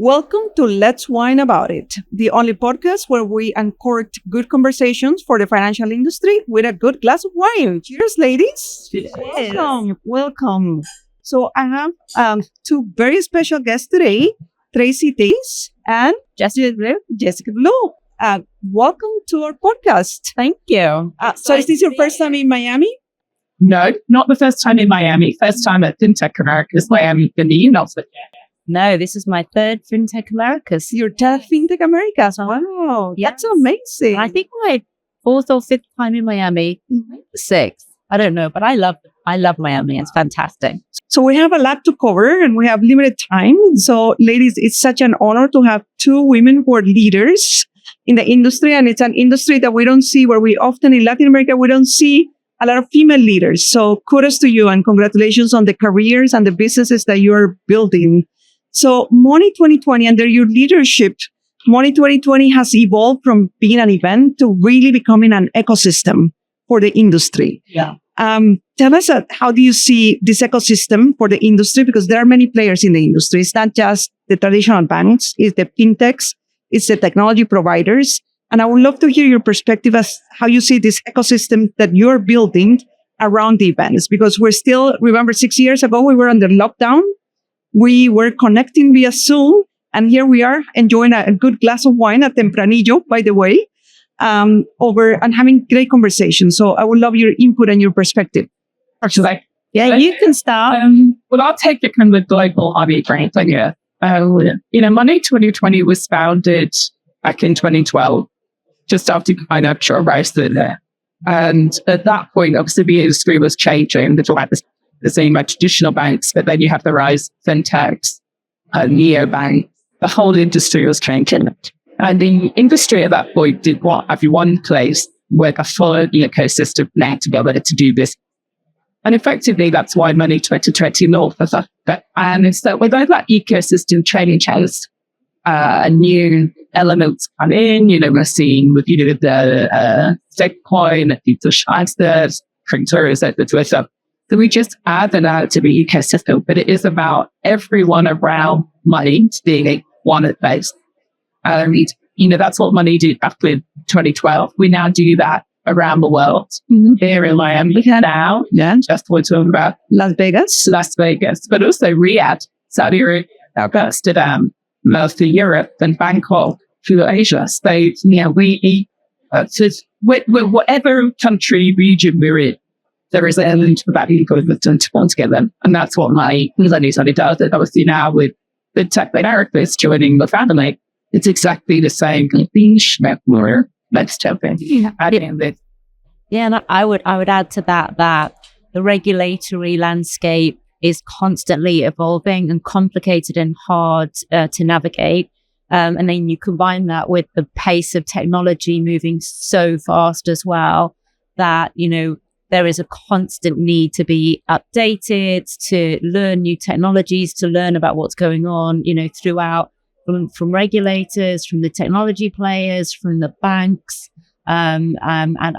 Welcome to Let's Wine About It, the only podcast where we uncorked good conversations for the financial industry with a good glass of wine. Cheers, ladies. Cheers. Welcome. So I have two very special guests today, Tracey Davies and Jessica. Welcome to our podcast. Thank you. So is this your first time in Miami? No, not the first time in Miami. First time at Fintech Americas Miami, not the No, this is my third Fintech Americas. Your third Fintech Americas. Wow, Yes. That's amazing. I think my fourth or fifth time in Miami. Sixth. I don't know, but I love Miami. It's fantastic. So we have a lot to cover and we have limited time. So ladies, it's such an honor to have two women who are leaders in the industry. And it's an industry that we don't see where we often in Latin America, we don't see a lot of female leaders. So kudos to you and congratulations on the careers and the businesses that you're building. So Money 2020, under your leadership, Money 2020 has evolved from being an event to really becoming an ecosystem for the industry. Yeah. Tell us how do you see this ecosystem for the industry? Because there are many players in the industry. It's not just the traditional banks, it's the fintechs, it's the technology providers. And I would love to hear your perspective as how you see this ecosystem that you're building around the events. Because we're still, remember 6 years ago, we were under lockdown. We were connecting via Zoom, and here we are enjoying a good glass of wine at Tempranillo, by the way, over and having great conversations. So I would love your input and your perspective. Actually, Yeah, you can start. well, I'll take it from the global hobby brand. Money 2020 was founded back in 2012, just after kind of rise there. And at that point, obviously, the industry was changing. The same like traditional banks, but then you have the rise of fintechs, neobanks. The whole industry was changing. And the industry at that point did what? Have you one place where a full ecosystem now together to do this. And effectively, that's why Money 2020 launched. And so without that ecosystem changes, new elements come in. We're seeing with the stablecoin, the transfers, printers, etc. So we just add that out to the ecosystem, but it is about everyone around money being one at base. That's what Money did back in 2012. We now do that around the world. Here in Miami now. Yeah. Just we're talking about Las Vegas, but also Riyadh, Saudi Arabia, Amsterdam, most of Europe, and Bangkok to Asia. So, whatever country, region we're in, there is an element of that ecosystem to pull together. And that's what my Money does. And obviously now with Fintech Americas joining the family, it's exactly the same thing. Let's jump in. Yeah, and I would add to that the regulatory landscape is constantly evolving and complicated and hard to navigate. And then you combine that with the pace of technology moving so fast as well that, there is a constant need to be updated, to learn new technologies, to learn about what's going on, throughout from regulators, from the technology players, from the banks, and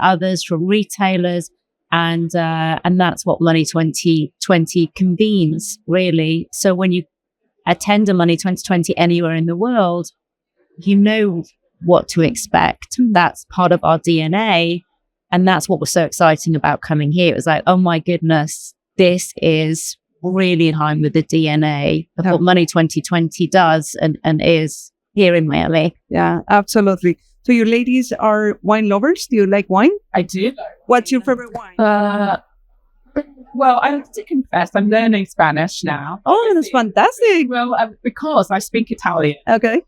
others, from retailers. And that's what Money 2020 convenes, really. So when you attend a Money 2020 anywhere in the world, you know what to expect. That's part of our DNA. And that's what was so exciting about coming here. It was like, oh my goodness, this is really in line with the DNA of what Money 2020 does and is here in Miami. Yeah, absolutely. So you ladies are wine lovers. Do you like wine? I do. What's your favorite wine? Well, I have to confess, I'm learning Spanish now. Oh, that's fantastic. Well, because I speak Italian. Okay.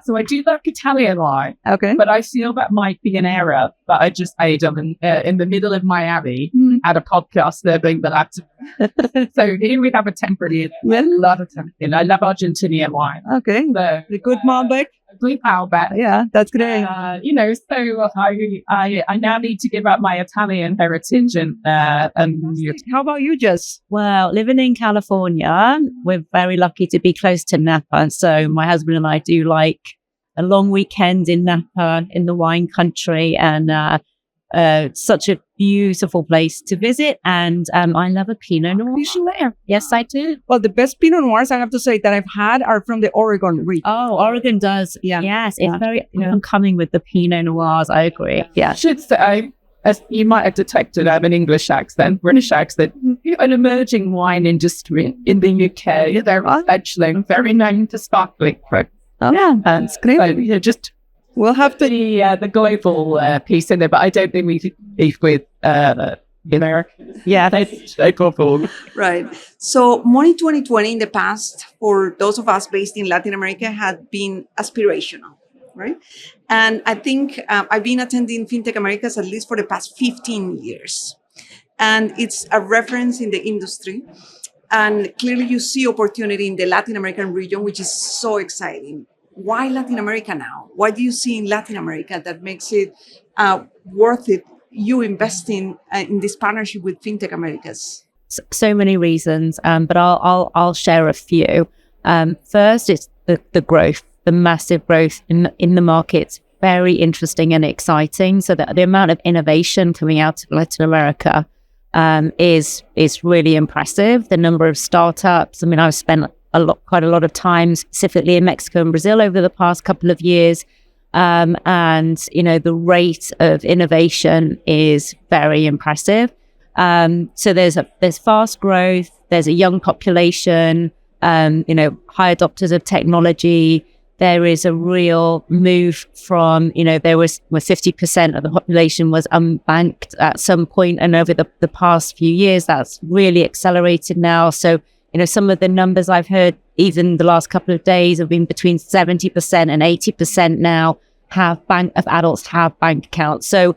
So I do love Italian wine. Okay. But I feel that might be an error that I just made in the middle of Miami at a podcast serving the Latin. So here we have a Tempranillo. I love a Tempranillo. I love Argentinian wine. Okay. So, the good Malbec. Blue Malbec. Yeah, that's great. So I now need to give up my Italian heritage and How about you, Jess? Well, living in California, we're very lucky to be close to Napa. So my husband and I do like a long weekend in Napa in the wine country. And such a beautiful place to visit. And I love a Pinot Noir. Yes, I do. Well, the best Pinot Noirs I have to say that I've had are from the Oregon region. Oh, Oregon does. Yeah. Yes, it's very coming with the Pinot Noirs. I agree. Yeah. I should say, as you might have detected, I have an English accent, British accent, an emerging wine industry in the UK. They're fledgling, very known to sparkling. Oh, yeah, that's great. So, just we'll have to the global piece in there, but I don't think we could beef with Yeah, they perform. Right. So Money 2020 in the past, for those of us based in Latin America, had been aspirational, right? And I think I've been attending Fintech Americas at least for the past 15 years. And it's a reference in the industry. And clearly you see opportunity in the Latin American region, which is so exciting. Why Latin America now? What do you see in Latin America that makes it worth it, you investing in this partnership with Fintech Americas? So many reasons, but I'll share a few. First, it's the growth, the massive growth in the markets. Very interesting and exciting. So that the amount of innovation coming out of Latin America is really impressive. The number of startups. I mean, I've spent quite a lot of time specifically in Mexico and Brazil over the past couple of years. And, the rate of innovation is very impressive. So there's fast growth, there's a young population, high adopters of technology. There is a real move from, there was 50% of the population was unbanked at some point, and over the past few years, that's really accelerated now. So, some of the numbers I've heard, even the last couple of days, have been between 70% and 80% now of adults have bank accounts. So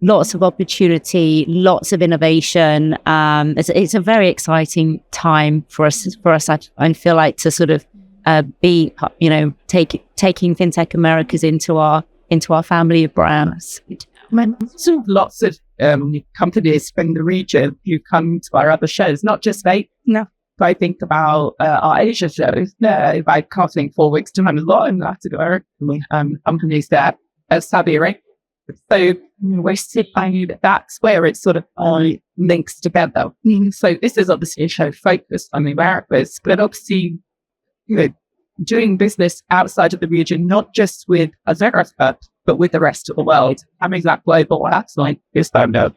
lots of opportunity, lots of innovation. It's a very exciting time for us. I feel like to sort of be, taking Fintech Americas into our family of brands. So lots of companies from the region who come to our other shows, not just they. No. If I think about our Asia shows, by casting 4 weeks time, a lot in Latin America, companies that are savvy, right? So we're seeing that's where it sort of all links together. So this is obviously a show focused on the Americas, but obviously, doing business outside of the region, not just with America, but with the rest of the world. Having that global aspect is found out.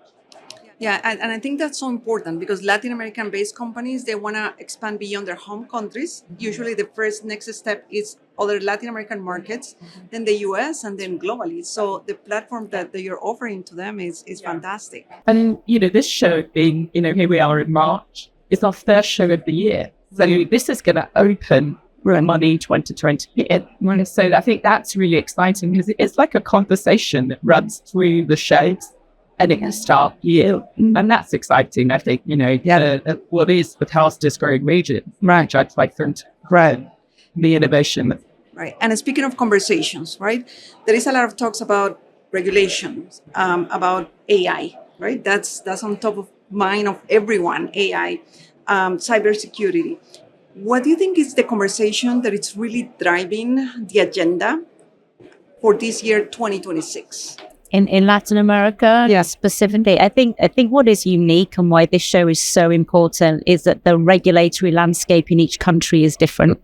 Yeah, and I think that's so important because Latin American-based companies, they want to expand beyond their home countries. Usually the next step is other Latin American markets, then the US, and then globally. So the platform that you're offering to them is fantastic. And, this show being, here we are in March, it's our first show of the year. So this is going to open Money 2020. So I think that's really exciting because it's like a conversation that runs through the shows. And it can start here. And that's exciting, I think, what is the fastest growing region, right? I'd like to grow the innovation. Right. And speaking of conversations, right, there is a lot of talks about regulations, about AI, right? That's on top of mind of everyone, AI, cybersecurity. What do you think is the conversation that it's really driving the agenda for this year, 2026? In Latin America, yeah, specifically, I think what is unique and why this show is so important is that the regulatory landscape in each country is different.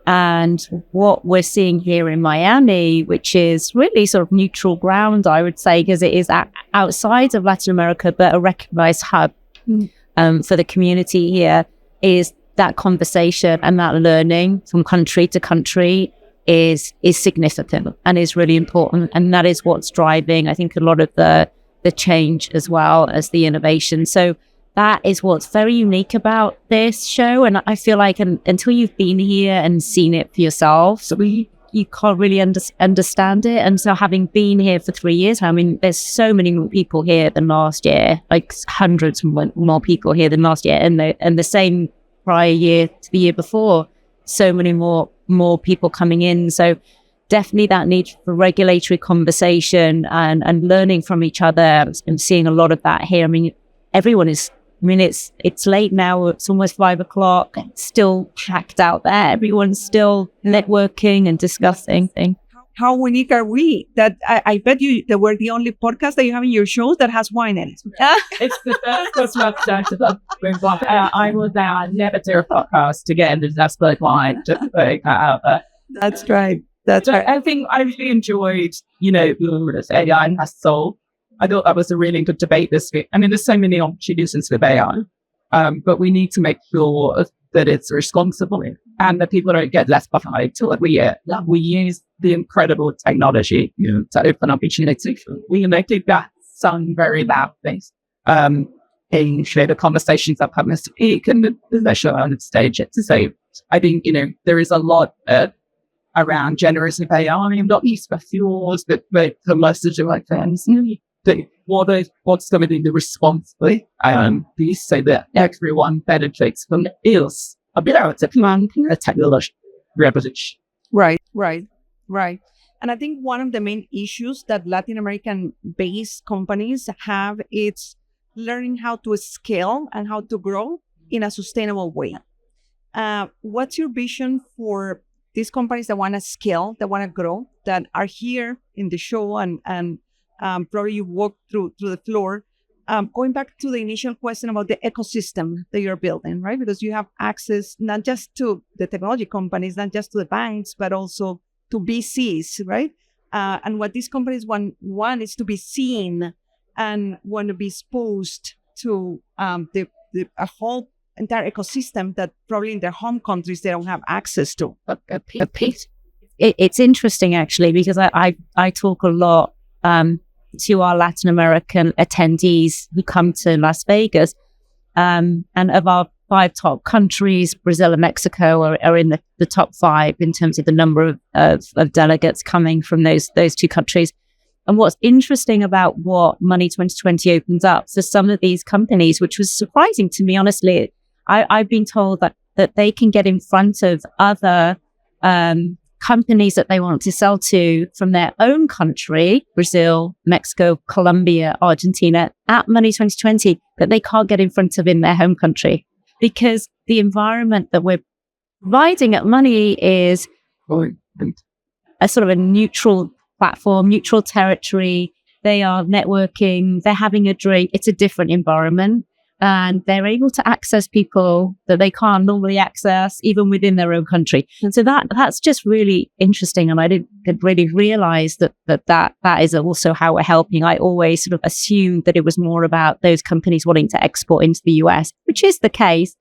And what we're seeing here in Miami, which is really sort of neutral ground, I would say, because it is outside of Latin America, but a recognized hub for the community here, is that conversation and that learning from country to country is significant and is really important. And that is what's driving, I think, a lot of the change as well as the innovation. So that is what's very unique about this show. And I feel like until you've been here and seen it for yourself, you can't really understand it. And so having been here for 3 years, I mean, there's so many more people here than last year, like hundreds more people here than last year. And the same prior year to the year before, so many more people coming in. So definitely that need for regulatory conversation and learning from each other. I'm seeing a lot of that here. I mean, it's late now. It's almost 5 o'clock. It's still packed out there. Everyone's still networking and discussing things. how unique are we that I bet you that we're the only podcast that you have in your shows that has wine in it. It's the first podcast I was there. I never do a podcast to get into that split wine. Just to put that out there. That's right. That's right. I think I really enjoyed, AI and has soul. I thought that was a really good debate this week. I mean, there's so many opportunities with AI, but we need to make sure that it's responsible and that people don't get left behind to it. We use the incredible technology to open opportunity. We did that sung very loud things. In the conversations I've had with speak and the measure on the stage. So I think, there is a lot around generative AI, not least for fuels, but the message of like things. What's going to be the response? So that everyone benefits from the ills of a technology revolution. Right. And I think one of the main issues that Latin American-based companies have is learning how to scale and how to grow in a sustainable way. What's your vision for these companies that want to scale, that want to grow, that are here in the show and probably you walk through the floor? Going back to the initial question about the ecosystem that you're building, right? Because you have access not just to the technology companies, not just to the banks, but also to VCs, right? And what these companies want is to be seen and want to be exposed to a whole entire ecosystem that probably in their home countries they don't have access to. It's interesting actually, because I talk a lot to our Latin American attendees who come to Las Vegas, and of our 5 top countries, Brazil and Mexico are in the top 5 in terms of the number of delegates coming from those 2 countries. And what's interesting about what Money 2020 opens up for some of these companies, which was surprising to me, honestly, I've been told that they can get in front of other companies that they want to sell to from their own country, Brazil, Mexico, Colombia, Argentina, at Money 2020, that they can't get in front of in their home country. Because the environment that we're providing at Money is a sort of a neutral platform, neutral territory. They are networking, they're having a drink. It's a different environment. And they're able to access people that they can't normally access, even within their own country. And so that's just really interesting. And I didn't really realize that is also how we're helping. I always sort of assumed that it was more about those companies wanting to export into the US, which is the case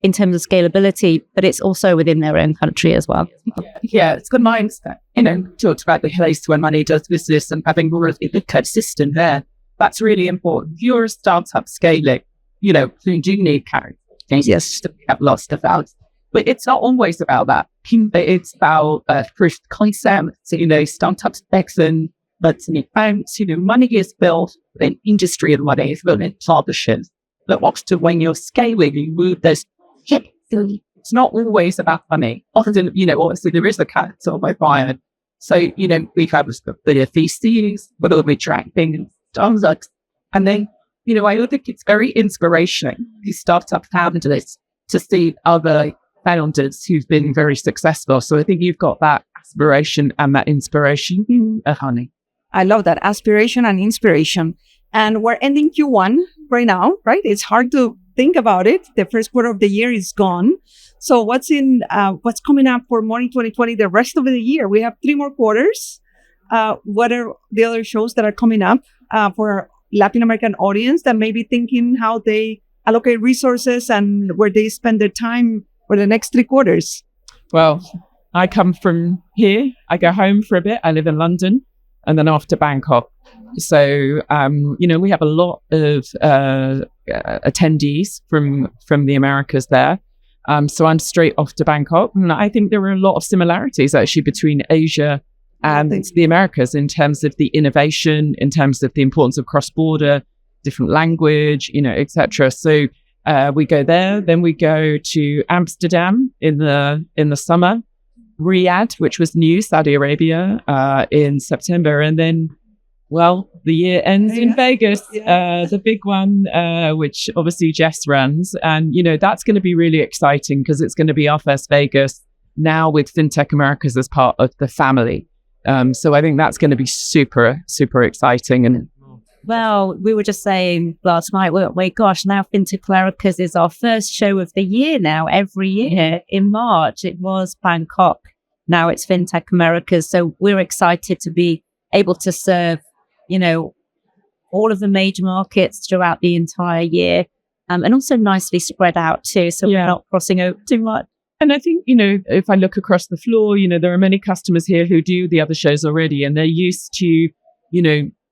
in terms of scalability, but it's also within their own country as well. Yeah, it's good mindset. Talked about the place where money does business and having a really good system there. That's really important. If you're a startup scaling, you do need character. Yes, to have lots of out. But it's not always about that. It's about proof of concept. So, startups excellent, but money is built in industry and money is built in partnerships. But when you're scaling, you move those. It's not always about money. Often, obviously there is a capital required. So, we've had the VCs, but we'll be tracking startups, and then. I think it's very inspirational, these startup founders, to see other founders who've been very successful. So I think you've got that aspiration and that inspiration, honey. I love that, aspiration and inspiration. And we're ending Q1 right now, right? It's hard to think about it. The first quarter of the year is gone. So what's coming up for Money 2020 the rest of the year? We have 3 more quarters. What are the other shows that are coming up for Latin American audience that may be thinking how they allocate resources and where they spend their time for the next 3 quarters? Well, I come from here. I go home for a bit. I live in London and then off to Bangkok. So, we have a lot of attendees from the Americas there. So I'm straight off to Bangkok. And I think there are a lot of similarities actually between Asia and the Americas in terms of the innovation, in terms of the importance of cross-border, different language, etc. So we go there, then we go to Amsterdam in the summer, Riyadh, which was new, Saudi Arabia, in September, and then, the year ends in Vegas, the big one, which obviously Jess runs, and that's going to be really exciting because it's going to be our first Vegas now with Fintech Americas as part of the family. So I think that's going to be super, super exciting. And well, we were just saying last night, weren't we? Gosh, now Fintech Americas is our first show of the year now. Every year in March, it was Bangkok. Now it's Fintech Americas. So we're excited to be able to serve, all of the major markets throughout the entire year. And also nicely spread out too. So we're not crossing over too much. And I think, if I look across the floor, there are many customers here who do the other shows already, and they're used to,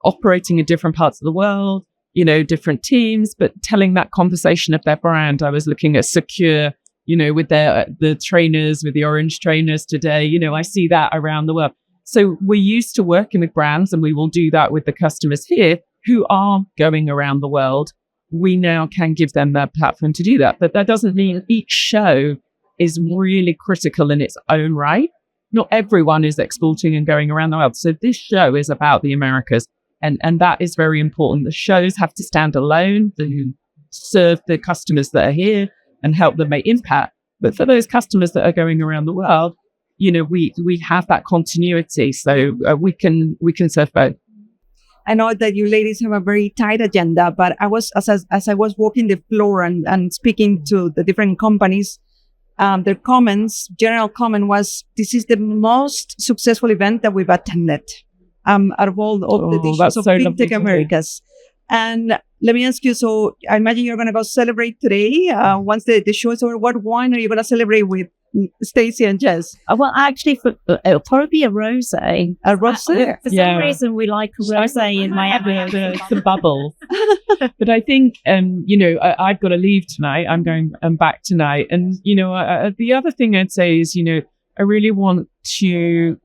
operating in different parts of the world, different teams, but telling that conversation of their brand. I was looking at Secure, with the trainers, with the orange trainers today, I see that around the world. So we're used to working with brands, and we will do that with the customers here who are going around the world. We now can give them that platform to do that. But that doesn't mean each show is really critical in its own right. Not everyone is exporting and going around the world. So this show is about the Americas. And that is very important. The shows have to stand alone to serve the customers that are here and help them make impact. But for those customers that are going around the world, we have that continuity. So we can serve both. I know that you ladies have a very tight agenda, but I was, as I was walking the floor and speaking to the different companies, their general comment was, this is the most successful event that we've attended out of all of the editions of Fintech Americas. And let me ask you, so I imagine you're going to go celebrate today. Once the show is over, what wine are you going to celebrate with Tracey and Jess? Well, actually, it'll probably be a rosé. A rosé? For some reason, we like a rosé in Miami. The bubble. But I think, I've got to leave tonight. I'm back tonight. And, the other thing I'd say is, I really want to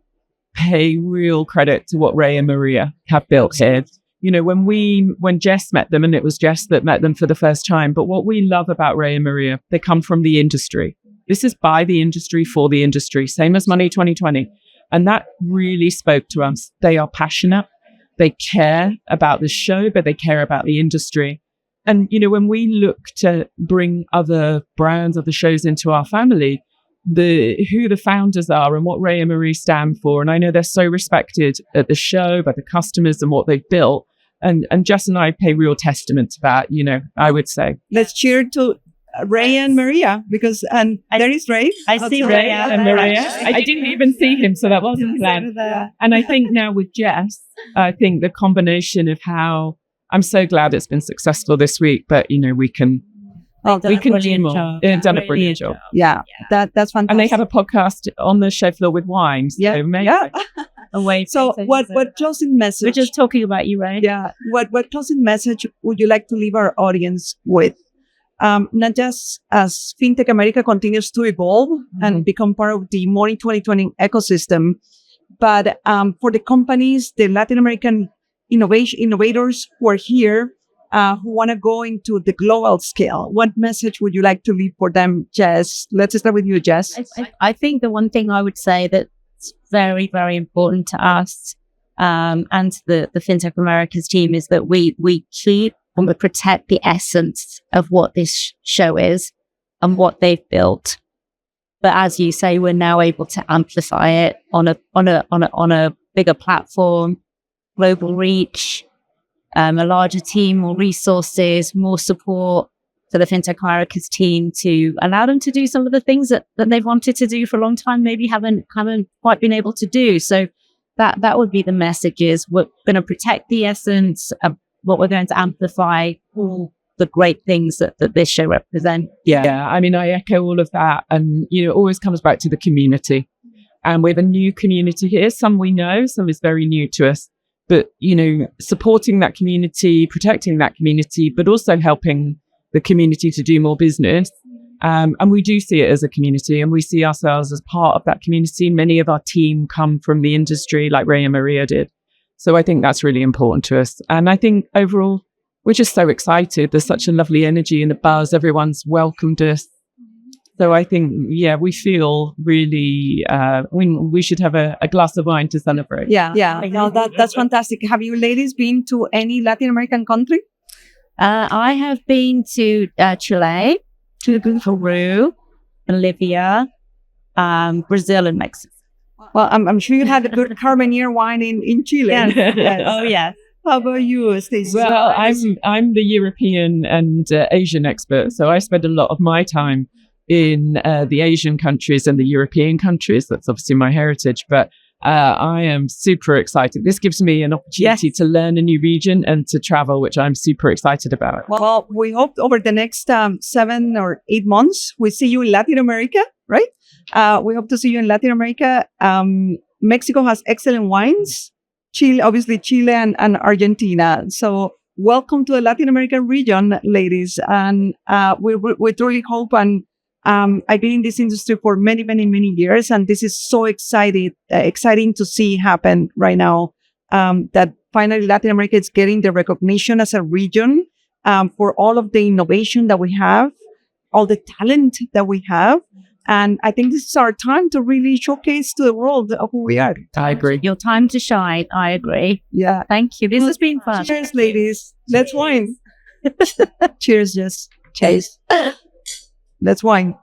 pay real credit to what Ray and Maria have built here. When Jess met them, and it was Jess that met them for the first time, but what we love about Ray and Maria, they come from the industry. This is by the industry, for the industry, same as Money 2020. And that really spoke to us. They are passionate. They care about the show, but they care about the industry. And, when we look to bring other brands, other shows into our family, who the founders are and what Ray and Marie stand for. And I know they're so respected at the show by the customers and what they've built. And Jess and I pay real testament to that, I would say. Let's cheer to Ray and Maria, because there is Ray. I see Ray and Maria. I didn't even see him, so that wasn't planned. And I think now with Jess, I think the combination of how I'm so glad it's been successful this week, but we can do more. They've done a brilliant job. Yeah, that's fantastic. And they have a podcast on the show floor with wine. So So what closing message? We're just talking about you, Ray. Yeah. What closing message would you like to leave our audience with? Not just as Fintech America continues to evolve and become part of the Money 2020 ecosystem, but for the companies, the Latin American innovators who are here, who want to go into the global scale, what message would you like to leave for them, Jess? Let's start with you, Jess. I think the one thing I would say that's very, very important to us and the Fintech Americas team is that we keep and we protect the essence of what this show is and what they've built. But as you say, we're now able to amplify it on a bigger platform, global reach, a larger team, more resources, more support for the Fintech Americas team to allow them to do some of the things that they've wanted to do for a long time, maybe haven't quite been able to do. So that would be the message is we're going to protect the essence of what we're going to amplify all the great things that this show represents. Yeah, I mean, I echo all of that. And, it always comes back to the community. And we have a new community here. Some we know, some is very new to us. But, supporting that community, protecting that community, but also helping the community to do more business. And we do see it as a community, and we see ourselves as part of that community. Many of our team come from the industry like Ray and Maria did. So I think that's really important to us. And I think overall, we're just so excited. There's such a lovely energy and a buzz. Everyone's welcomed us. So I think, we feel really, we should have a glass of wine to celebrate. Yeah. No, that's fantastic. Have you ladies been to any Latin American country? I have been to Chile, to Peru, Bolivia, Brazil, and Mexico. Well, I'm sure you had a good Carmenere wine in Chile. Yes. Oh, yeah. How about you, Stacey? Well, I'm the European and Asian expert, so I spend a lot of my time in the Asian countries and the European countries. That's obviously my heritage, but I am super excited. This gives me an opportunity to learn a new region and to travel, which I'm super excited about. Well, we hope over the next 7 or 8 months, we see you in Latin America, right? We hope to see you in Latin America. Mexico has excellent wines. Chile, obviously Chile and Argentina. So welcome to the Latin American region, ladies. And we truly hope, and I've been in this industry for many, many, many years, and this is so exciting to see happen right now, that finally Latin America is getting the recognition as a region for all of the innovation that we have, all the talent that we have. And I think this is our time to really showcase to the world who we are. I agree. Your time to shine. I agree. Yeah. Thank you. This has been fun. Cheers, ladies. Let's wine. Cheers, Jess. Cheers. Let's wine.